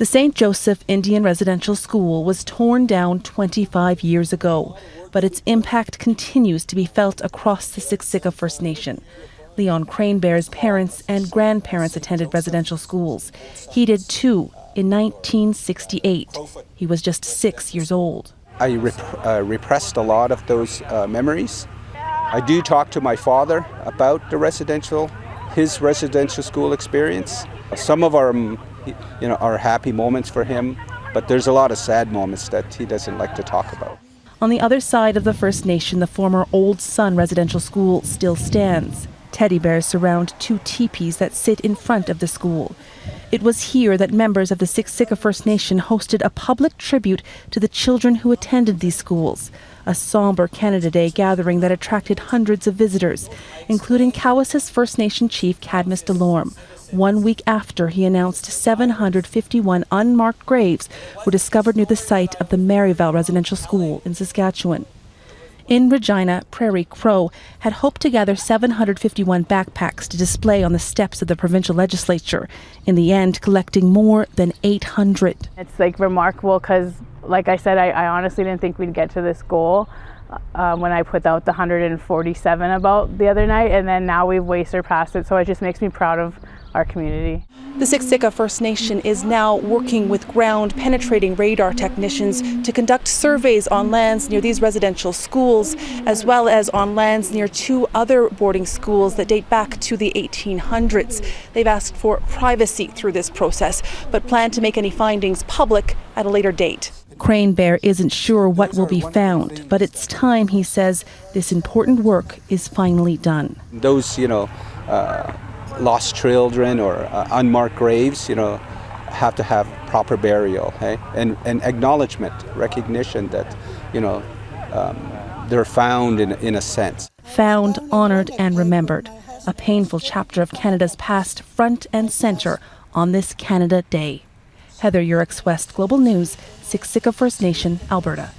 The St. Joseph Indian Residential School was torn down 25 years ago, but its impact continues to be felt across the Siksika First Nation. Leon Cranebear's parents and grandparents attended residential schools. He did too in 1968. He was just 6 years old. I repressed a lot of those memories. I do talk to my father about his residential school experience. Some of our are happy moments for him, but there's a lot of sad moments that he doesn't like to talk about. On the other side of the First Nation, the former Old Sun Residential School still stands. Teddy bears surround two teepees that sit in front of the school. It was here that members of the Siksika First Nation hosted a public tribute to the children who attended these schools. A somber Canada Day gathering that attracted hundreds of visitors, including Cowessess First Nation Chief Cadmus Delorme. 1 week after he announced 751 unmarked graves were discovered near the site of the Maryvale Residential School in Saskatchewan. In Regina, Prairie, Crowe had hoped to gather 751 backpacks to display on the steps of the provincial legislature, in the end collecting more than 800. It's remarkable because, like I said, I honestly didn't think we'd get to this goal when I put out the 147 about the other night, and then now we've way surpassed it, so it just makes me proud of our community. The Siksika First Nation is now working with ground-penetrating radar technicians to conduct surveys on lands near these residential schools, as well as on lands near two other boarding schools that date back to the 1800s. They've asked for privacy through this process, but plan to make any findings public at a later date. Cranebear isn't sure what will be found, but it's time, he says, this important work is finally done. Those, lost children or unmarked graves, have to have proper burial, and acknowledgement, recognition that, they're found in a sense. Found, honored, and remembered. A painful chapter of Canada's past front and center on this Canada Day. Heather Yourex-West, Global News, Siksika First Nation, Alberta.